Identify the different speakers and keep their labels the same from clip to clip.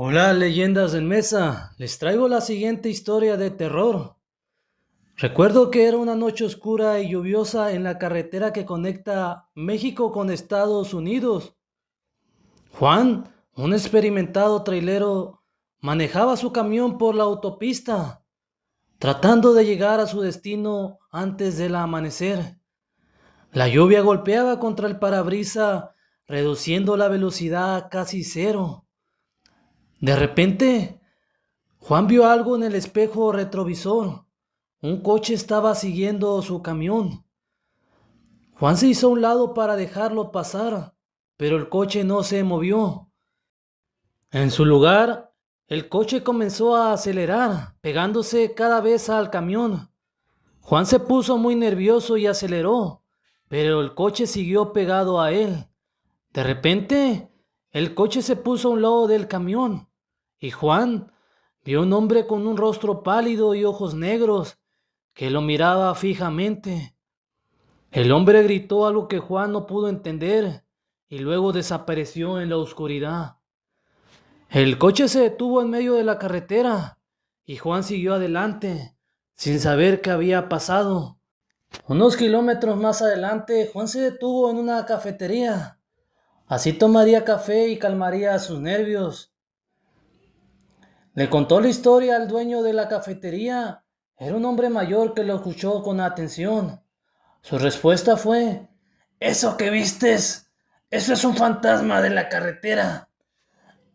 Speaker 1: Hola, leyendas en mesa. Les traigo la siguiente historia de terror. Recuerdo que era una noche oscura y lluviosa en la carretera que conecta México con Estados Unidos. Juan, un experimentado trailero, manejaba su camión por la autopista, tratando de llegar a su destino antes del amanecer. La lluvia golpeaba contra el parabrisa, reduciendo la velocidad a casi cero. De repente, Juan vio algo en el espejo retrovisor. Un coche estaba siguiendo su camión. Juan se hizo a un lado para dejarlo pasar, pero el coche no se movió. En su lugar, el coche comenzó a acelerar, pegándose cada vez al camión. Juan se puso muy nervioso y aceleró, pero el coche siguió pegado a él. De repente, el coche se puso a un lado del camión y Juan vio un hombre con un rostro pálido y ojos negros que lo miraba fijamente. El hombre gritó algo que Juan no pudo entender y luego desapareció en la oscuridad. El coche se detuvo en medio de la carretera y Juan siguió adelante sin saber qué había pasado. Unos kilómetros más adelante, Juan se detuvo en una cafetería. Así tomaría café y calmaría sus nervios. Le contó la historia al dueño de la cafetería. Era un hombre mayor que lo escuchó con atención. Su respuesta fue: "Eso que vistes, eso es un fantasma de la carretera.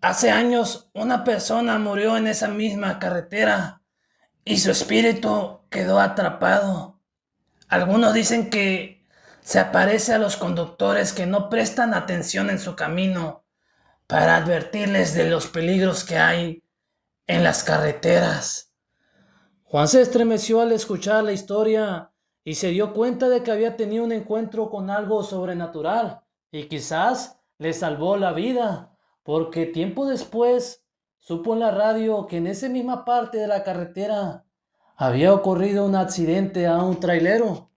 Speaker 1: Hace años una persona murió en esa misma carretera y su espíritu quedó atrapado. Algunos dicen que se aparece a los conductores que no prestan atención en su camino para advertirles de los peligros que hay en las carreteras". Juan se estremeció al escuchar la historia y se dio cuenta de que había tenido un encuentro con algo sobrenatural y quizás le salvó la vida, porque tiempo después supo en la radio que en esa misma parte de la carretera había ocurrido un accidente a un trailero.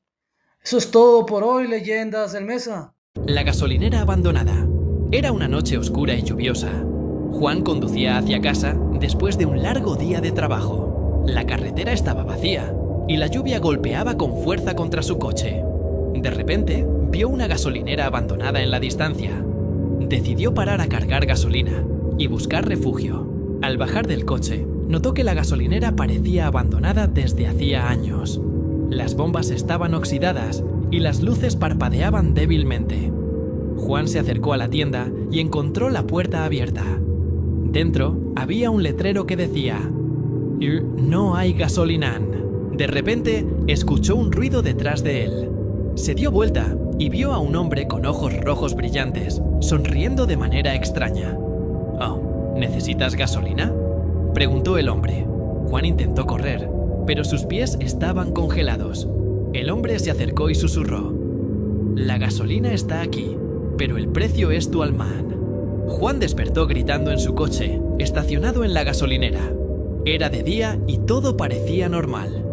Speaker 1: Eso es todo por hoy, leyendas del Mesa.
Speaker 2: La gasolinera abandonada. Era una noche oscura y lluviosa. Juan conducía hacia casa después de un largo día de trabajo. La carretera estaba vacía y la lluvia golpeaba con fuerza contra su coche. De repente, vio una gasolinera abandonada en la distancia. Decidió parar a cargar gasolina y buscar refugio. Al bajar del coche, notó que la gasolinera parecía abandonada desde hacía años. Las bombas estaban oxidadas y las luces parpadeaban débilmente. Juan se acercó a la tienda y encontró la puerta abierta. Dentro había un letrero que decía: "No hay gasolinan". De repente, escuchó un ruido detrás de él. Se dio vuelta y vio a un hombre con ojos rojos brillantes, sonriendo de manera extraña. "Oh, ¿necesitas gasolina?", preguntó el hombre. Juan intentó correr, pero sus pies estaban congelados. El hombre se acercó y susurró: "La gasolina está aquí, pero el precio es tu almán". Juan despertó gritando en su coche, estacionado en la gasolinera. Era de día y todo parecía normal.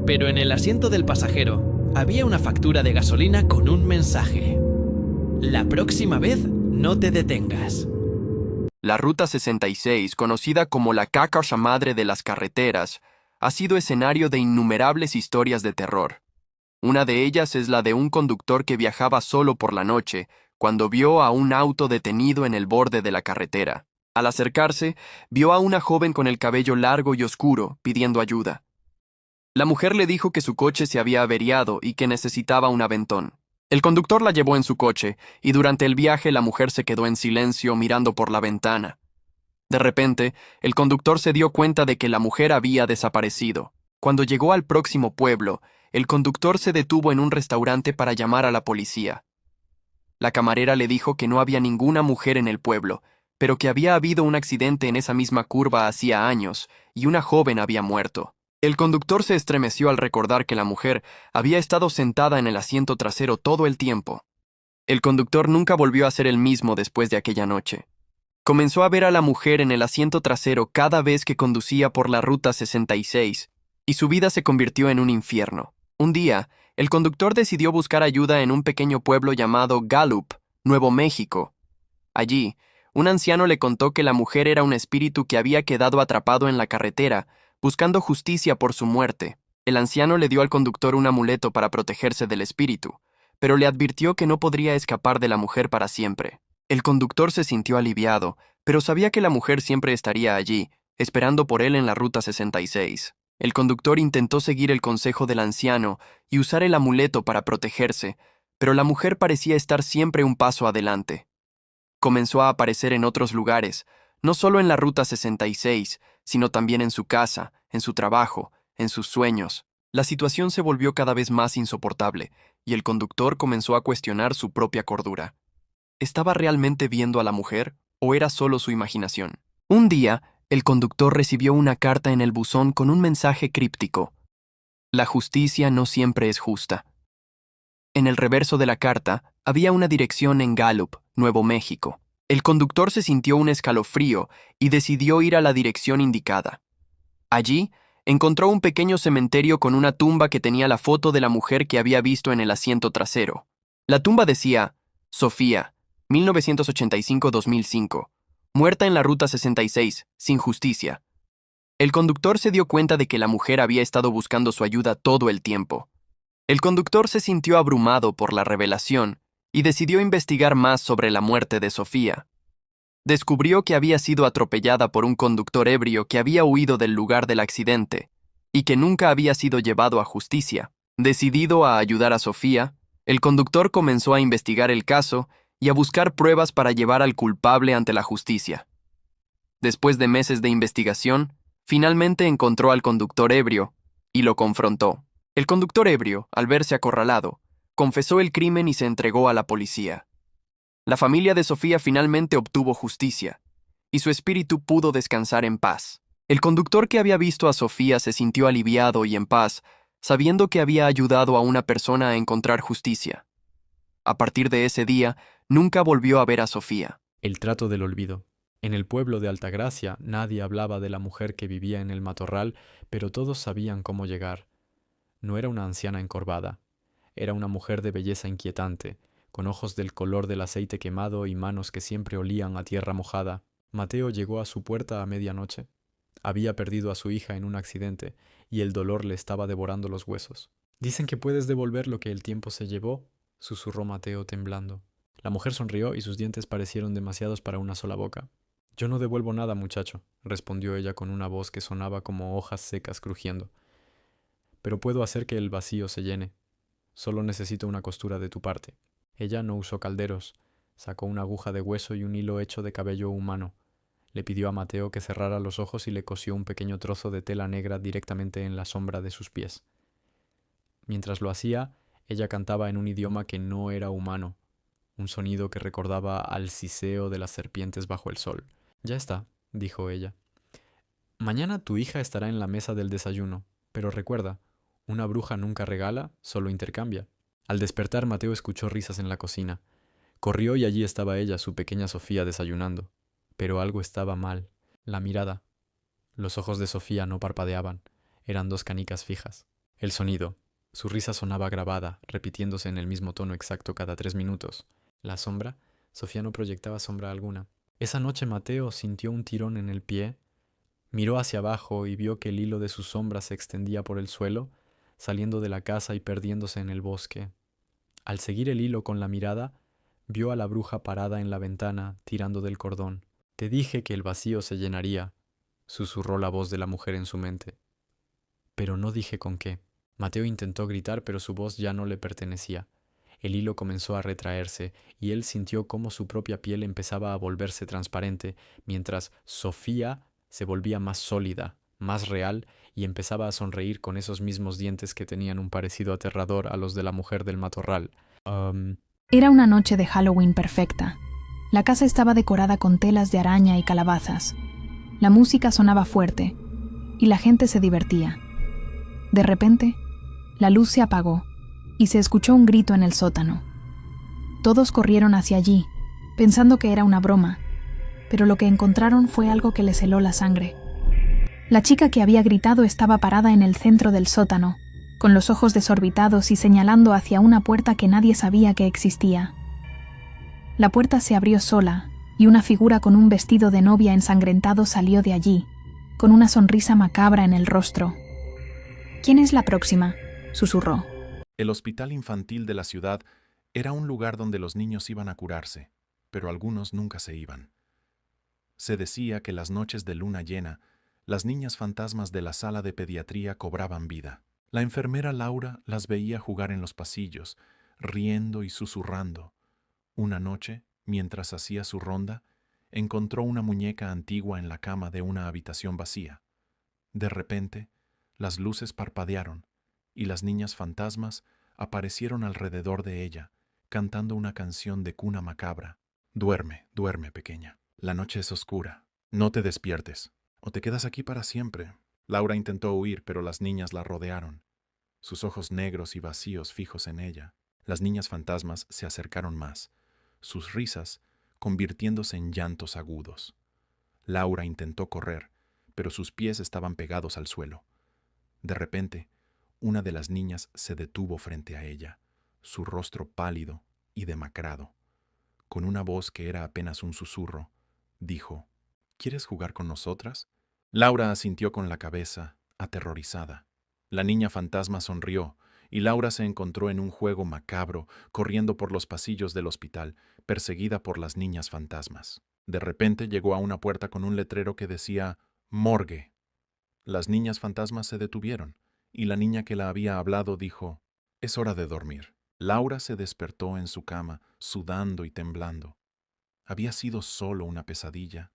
Speaker 2: Pero en el asiento del pasajero había una factura de gasolina con un mensaje: "La próxima vez no te detengas".
Speaker 3: La Ruta 66, conocida como la Cacacha madre de las carreteras, ha sido escenario de innumerables historias de terror. Una de ellas es la de un conductor que viajaba solo por la noche, cuando vio a un auto detenido en el borde de la carretera. Al acercarse, vio a una joven con el cabello largo y oscuro, pidiendo ayuda. La mujer le dijo que su coche se había averiado y que necesitaba un aventón. El conductor la llevó en su coche, y durante el viaje la mujer se quedó en silencio mirando por la ventana. De repente, el conductor se dio cuenta de que la mujer había desaparecido. Cuando llegó al próximo pueblo, el conductor se detuvo en un restaurante para llamar a la policía. La camarera le dijo que no había ninguna mujer en el pueblo, pero que había habido un accidente en esa misma curva hacía años, y una joven había muerto. El conductor se estremeció al recordar que la mujer había estado sentada en el asiento trasero todo el tiempo. El conductor nunca volvió a ser el mismo después de aquella noche. Comenzó a ver a la mujer en el asiento trasero cada vez que conducía por la Ruta 66, y su vida se convirtió en un infierno. Un día, el conductor decidió buscar ayuda en un pequeño pueblo llamado Gallup, Nuevo México. Allí, Un anciano le contó que la mujer era un espíritu que había quedado atrapado en la carretera, buscando justicia por su muerte. El anciano le dio al conductor un amuleto para protegerse del espíritu, pero le advirtió que no podría escapar de la mujer para siempre. El conductor se sintió aliviado, pero sabía que la mujer siempre estaría allí, esperando por él en la Ruta 66. El conductor intentó seguir el consejo del anciano y usar el amuleto para protegerse, pero la mujer parecía estar siempre un paso adelante. Comenzó a aparecer en otros lugares, no solo en la Ruta 66, sino también en su casa, en su trabajo, en sus sueños. La situación se volvió cada vez más insoportable, y el conductor comenzó a cuestionar su propia cordura. ¿Estaba realmente viendo a la mujer, o era solo su imaginación? Un día, el conductor recibió una carta en el buzón con un mensaje críptico. La justicia no siempre es justa. En el reverso de la carta había una dirección en Gallup, Nuevo México. El conductor se sintió un escalofrío y decidió ir a la dirección indicada. Allí, encontró un pequeño cementerio con una tumba que tenía la foto de la mujer que había visto en el asiento trasero. La tumba decía, Sofía, 1985-2005, muerta en la Ruta 66, sin justicia. El conductor se dio cuenta de que la mujer había estado buscando su ayuda todo el tiempo. El conductor se sintió abrumado por la revelación y decidió investigar más sobre la muerte de Sofía. Descubrió que había sido atropellada por un conductor ebrio que había huido del lugar del accidente y que nunca había sido llevado a justicia. Decidido a ayudar a Sofía, el conductor comenzó a investigar el caso y a buscar pruebas para llevar al culpable ante la justicia. Después de meses de investigación, finalmente encontró al conductor ebrio y lo confrontó. El conductor ebrio, al verse acorralado, confesó el crimen y se entregó a la policía. La familia de Sofía finalmente obtuvo justicia, y su espíritu pudo descansar en paz. El conductor que había visto a Sofía se sintió aliviado y en paz, sabiendo que había ayudado a una persona a encontrar justicia. A partir de ese día, nunca volvió a ver a Sofía.
Speaker 4: El trato del olvido. En el pueblo de Altagracia nadie hablaba de la mujer que vivía en el matorral, pero todos sabían cómo llegar. No era una anciana encorvada. Era una mujer de belleza inquietante, con ojos del color del aceite quemado y manos que siempre olían a tierra mojada. Mateo llegó a su puerta a medianoche. Había perdido a su hija en un accidente, y el dolor le estaba devorando los huesos. «Dicen que puedes devolver lo que el tiempo se llevó», susurró Mateo temblando. La mujer sonrió y sus dientes parecieron demasiados para una sola boca. «Yo no devuelvo nada, muchacho», respondió ella con una voz que sonaba como hojas secas crujiendo. «Pero puedo hacer que el vacío se llene. Solo necesito una costura de tu parte». Ella no usó calderos. Sacó una aguja de hueso y un hilo hecho de cabello humano. Le pidió a Mateo que cerrara los ojos y le cosió un pequeño trozo de tela negra directamente en la sombra de sus pies. Mientras lo hacía, ella cantaba en un idioma que no era humano, un sonido que recordaba al siseo de las serpientes bajo el sol. «Ya está», dijo ella. «Mañana tu hija estará en la mesa del desayuno, pero recuerda, una bruja nunca regala, solo intercambia». Al despertar, Mateo escuchó risas en la cocina. Corrió y allí estaba ella, su pequeña Sofía, desayunando. Pero algo estaba mal. La mirada. Los ojos de Sofía no parpadeaban. Eran dos canicas fijas. El sonido. Su risa sonaba grabada, repitiéndose en el mismo tono exacto cada 3 minutos. La sombra. Sofía no proyectaba sombra alguna. Esa noche Mateo sintió un tirón en el pie. Miró hacia abajo y vio que el hilo de su sombra se extendía por el suelo, saliendo de la casa y perdiéndose en el bosque. Al seguir el hilo con la mirada, vio a la bruja parada en la ventana, tirando del cordón. «Te dije que el vacío se llenaría», susurró la voz de la mujer en su mente. Pero no dije con qué. Mateo intentó gritar, pero su voz ya no le pertenecía. El hilo comenzó a retraerse, y él sintió cómo su propia piel empezaba a volverse transparente, mientras Sofía se volvía más sólida, más real, y empezaba a sonreír con esos mismos dientes que tenían un parecido aterrador a los de la mujer del matorral.
Speaker 5: Era una noche de Halloween perfecta. La casa estaba decorada con telas de araña y calabazas. La música sonaba fuerte, y la gente se divertía. De repente, la luz se apagó, y se escuchó un grito en el sótano. Todos corrieron hacia allí, pensando que era una broma, pero lo que encontraron fue algo que les heló la sangre. La chica que había gritado estaba parada en el centro del sótano, con los ojos desorbitados y señalando hacia una puerta que nadie sabía que existía. La puerta se abrió sola, y una figura con un vestido de novia ensangrentado salió de allí, con una sonrisa macabra en el rostro. ¿Quién es la próxima?, susurró.
Speaker 6: El hospital infantil de la ciudad era un lugar donde los niños iban a curarse, pero algunos nunca se iban. Se decía que las noches de luna llena, las niñas fantasmas de la sala de pediatría cobraban vida. La enfermera Laura las veía jugar en los pasillos, riendo y susurrando. Una noche, mientras hacía su ronda, encontró una muñeca antigua en la cama de una habitación vacía. De repente, las luces parpadearon y las niñas fantasmas aparecieron alrededor de ella, cantando una canción de cuna macabra. Duerme, duerme, pequeña. La noche es oscura. No te despiertes, o te quedas aquí para siempre. Laura intentó huir, pero las niñas la rodearon. Sus ojos negros y vacíos fijos en ella. Las niñas fantasmas se acercaron más, sus risas convirtiéndose en llantos agudos. Laura intentó correr, pero sus pies estaban pegados al suelo. De repente, una de las niñas se detuvo frente a ella, su rostro pálido y demacrado. Con una voz que era apenas un susurro, dijo: ¿Quieres jugar con nosotras? Laura asintió con la cabeza, aterrorizada. La niña fantasma sonrió, y Laura se encontró en un juego macabro, corriendo por los pasillos del hospital, perseguida por las niñas fantasmas. De repente llegó a una puerta con un letrero que decía «Morgue». Las niñas fantasmas se detuvieron, y la niña que la había hablado dijo: «Es hora de dormir». Laura se despertó en su cama, sudando y temblando. Había sido solo una pesadilla,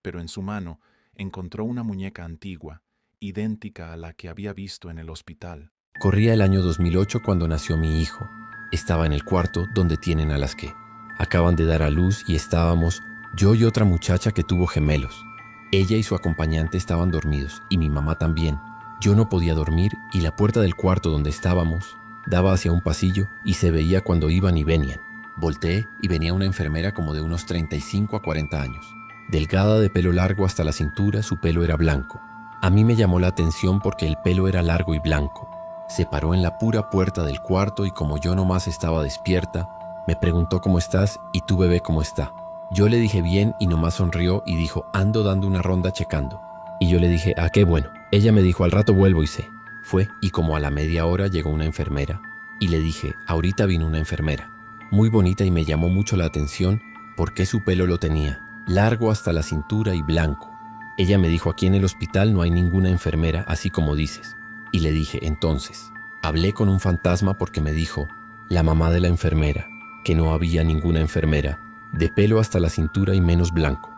Speaker 6: pero en su mano encontró una muñeca antigua, idéntica a la que había visto en el hospital.
Speaker 7: Corría el año 2008 cuando nació mi hijo. Estaba en el cuarto donde tienen a las que acaban de dar a luz y estábamos yo y otra muchacha que tuvo gemelos. Ella y su acompañante estaban dormidos y mi mamá también. Yo no podía dormir y la puerta del cuarto donde estábamos daba hacia un pasillo y se veía cuando iban y venían. Volteé y venía una enfermera como de unos 35 a 40 años. Delgada, de pelo largo hasta la cintura, su pelo era blanco. A mí me llamó la atención porque el pelo era largo y blanco. Se paró en la pura puerta del cuarto y como yo nomás estaba despierta, me preguntó ¿cómo estás? ¿Y tu bebé cómo está? Yo le dije bien y nomás sonrió y dijo ando dando una ronda checando. Y yo le dije ah, qué bueno. Ella me dijo al rato vuelvo y sé. Fue y como a la media hora llegó una enfermera y le dije ahorita vino una enfermera. Muy bonita y me llamó mucho la atención porque su pelo lo tenía, largo hasta la cintura y blanco. Ella me dijo aquí en el hospital no hay ninguna enfermera así como dices. Y le dije entonces, hablé con un fantasma porque me dijo la mamá de la enfermera, que no había ninguna enfermera, de pelo hasta la cintura y menos blanco.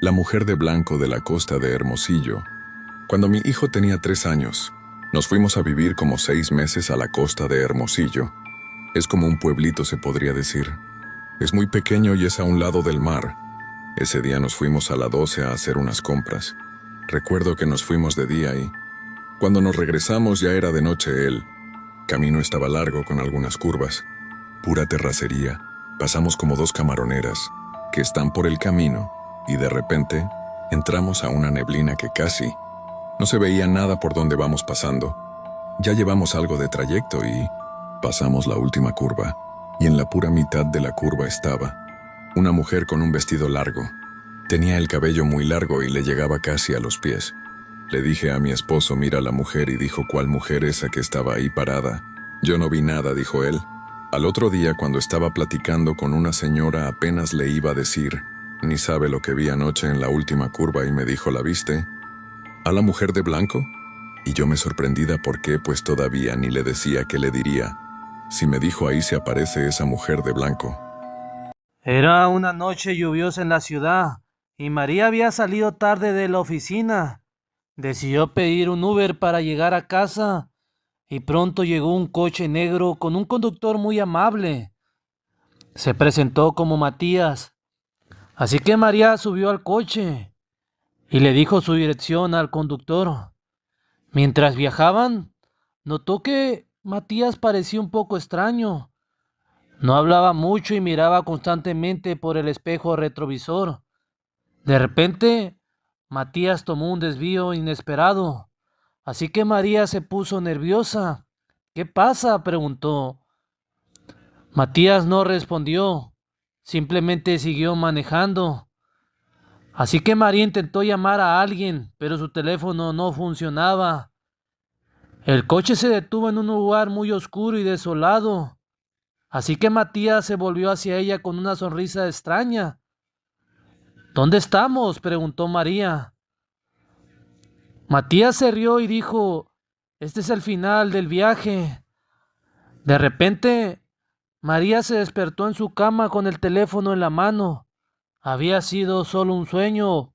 Speaker 8: La mujer de blanco de la costa de Hermosillo. Cuando mi hijo tenía 3 años, nos fuimos a vivir como 6 meses a la costa de Hermosillo. Es como un pueblito se podría decir. Es muy pequeño y es a un lado del mar. Ese día nos fuimos a la 12 a hacer unas compras. Recuerdo que nos fuimos de día y cuando nos regresamos ya era de noche. El camino estaba largo con algunas curvas. Pura terracería. Pasamos como 2 camaroneras que están por el camino y de repente entramos a una neblina que casi no se veía nada por donde vamos pasando. Ya llevamos algo de trayecto y pasamos la última curva y en la pura mitad de la curva estaba una mujer con un vestido largo. Tenía el cabello muy largo y le llegaba casi a los pies. Le dije a mi esposo mira a la mujer y dijo ¿cuál mujer esa que estaba ahí parada? Yo no vi nada, dijo él. Al otro día cuando estaba platicando con una señora apenas le iba a decir ni sabe lo que vi anoche en la última curva y me dijo ¿la viste? ¿A la mujer de blanco? Y yo me sorprendida porque pues todavía ni le decía qué le diría. Si me dijo ahí se aparece esa mujer de blanco.
Speaker 1: Era una noche lluviosa en la ciudad y María había salido tarde de la oficina. Decidió pedir un Uber para llegar a casa y pronto llegó un coche negro con un conductor muy amable. Se presentó como Matías, así que María subió al coche y le dijo su dirección al conductor. Mientras viajaban, notó que Matías parecía un poco extraño. No hablaba mucho y miraba constantemente por el espejo retrovisor. De repente, Matías tomó un desvío inesperado, así que María se puso nerviosa. ¿Qué pasa?, preguntó. Matías no respondió. simplemente siguió manejando. Así que María intentó llamar a alguien, pero su teléfono no funcionaba. El coche se detuvo en un lugar muy oscuro y desolado. Así que Matías se volvió hacia ella con una sonrisa extraña. ¿Dónde estamos?, preguntó María. Matías se rió y dijo: este es el final del viaje. De repente, María se despertó en su cama con el teléfono en la mano. Había sido solo un sueño.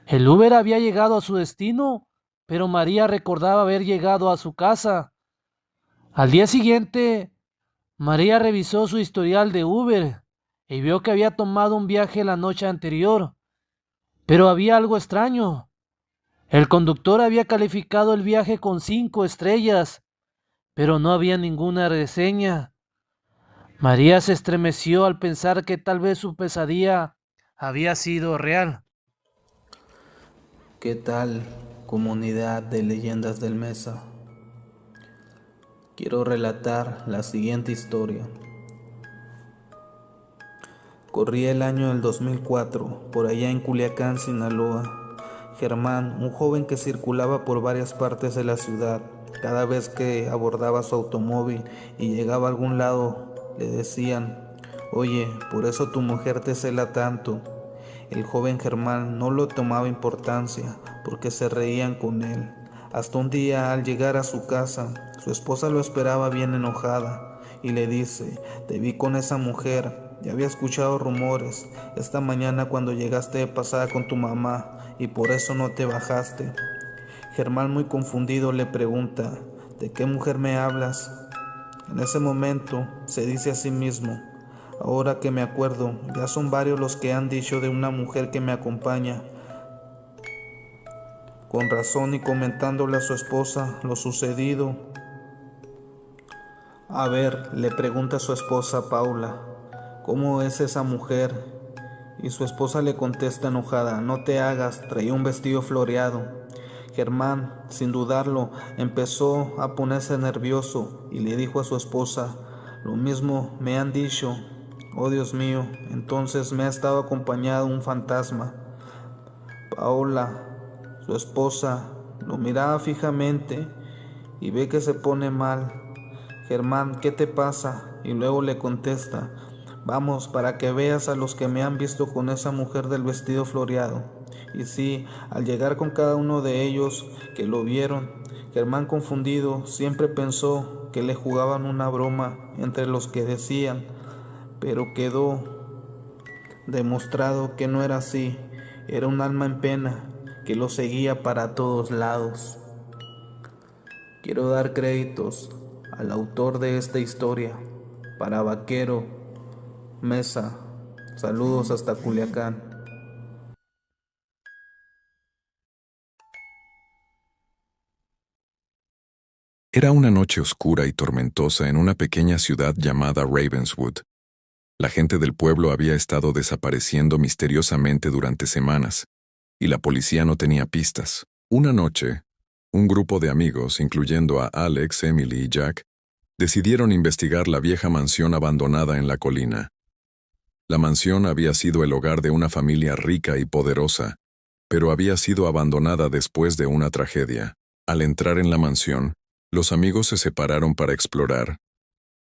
Speaker 1: El Uber había llegado a su destino, pero María recordaba haber llegado a su casa. Al día siguiente, María revisó su historial de Uber y vio que había tomado un viaje la noche anterior. Pero había algo extraño. El conductor había calificado el viaje con 5 estrellas, pero no había ninguna reseña. María se estremeció al pensar que tal vez su pesadilla había sido real.
Speaker 9: ¿Qué tal, comunidad de leyendas del Mesa? Quiero relatar la siguiente historia. Corría el año del 2004, por allá en Culiacán, Sinaloa. Germán, un joven que circulaba por varias partes de la ciudad, cada vez que abordaba su automóvil y llegaba a algún lado, le decían: oye, por eso tu mujer te cela tanto. El joven Germán no lo tomaba importancia porque se reían con él. Hasta un día, al llegar a su casa, su esposa lo esperaba bien enojada y le dice: te vi con esa mujer. Ya había escuchado rumores esta mañana cuando llegaste de pasada con tu mamá y por eso no te bajaste. Germán, muy confundido, le pregunta: ¿de qué mujer me hablas? En ese momento se dice a sí mismo: ahora que me acuerdo, ya son varios los que han dicho de una mujer que me acompaña. Con razón, y comentándole a su esposa lo sucedido. A ver, le pregunta a su esposa Paula: ¿cómo es esa mujer? Y su esposa le contesta enojada: no te hagas, traía un vestido floreado. Germán, sin dudarlo, empezó a ponerse nervioso y le dijo a su esposa: lo mismo me han dicho. Oh, Dios mío, entonces me ha estado acompañado un fantasma. Paola, su esposa, lo miraba fijamente y ve que se pone mal. Germán, ¿qué te pasa? Y luego le contesta: vamos, para que veas a los que me han visto con esa mujer del vestido floreado. Y sí, al llegar con cada uno de ellos que lo vieron, Germán, confundido, siempre pensó que le jugaban una broma entre los que decían, pero quedó demostrado que no era así. Era un alma en pena que lo seguía para todos lados. Quiero dar créditos al autor de esta historia, para Vaquero Mesa. Saludos hasta Culiacán.
Speaker 8: Era una noche oscura y tormentosa en una pequeña ciudad llamada Ravenswood. La gente del pueblo había estado desapareciendo misteriosamente durante semanas, y la policía no tenía pistas. Una noche, un grupo de amigos, incluyendo a Alex, Emily y Jack, decidieron investigar la vieja mansión abandonada en la colina. La mansión había sido el hogar de una familia rica y poderosa, pero había sido abandonada después de una tragedia. Al entrar en la mansión, los amigos se separaron para explorar.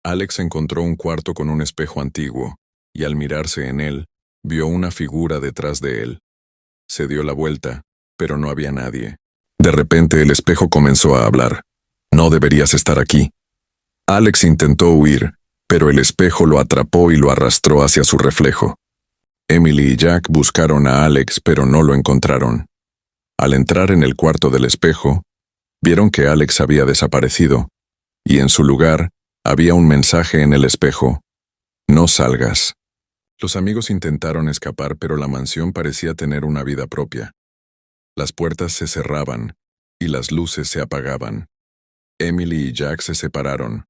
Speaker 8: Alex encontró un cuarto con un espejo antiguo, y al mirarse en él, vio una figura detrás de él. Se dio la vuelta, pero no había nadie. De repente el espejo comenzó a hablar. «No deberías estar aquí». Alex intentó huir, pero el espejo lo atrapó y lo arrastró hacia su reflejo. Emily y Jack buscaron a Alex, pero no lo encontraron. Al entrar en el cuarto del espejo, vieron que Alex había desaparecido, y en su lugar había un mensaje en el espejo: «No salgas». Los amigos intentaron escapar, pero la mansión parecía tener una vida propia. Las puertas se cerraban y las luces se apagaban. Emily y Jack se separaron,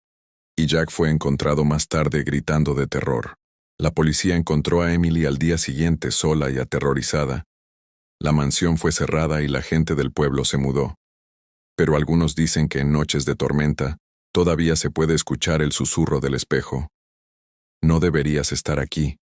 Speaker 8: y Jack fue encontrado más tarde gritando de terror. La policía encontró a Emily al día siguiente sola y aterrorizada. La mansión fue cerrada y la gente del pueblo se mudó. Pero algunos dicen que en noches de tormenta todavía se puede escuchar el susurro del espejo. No deberías estar aquí.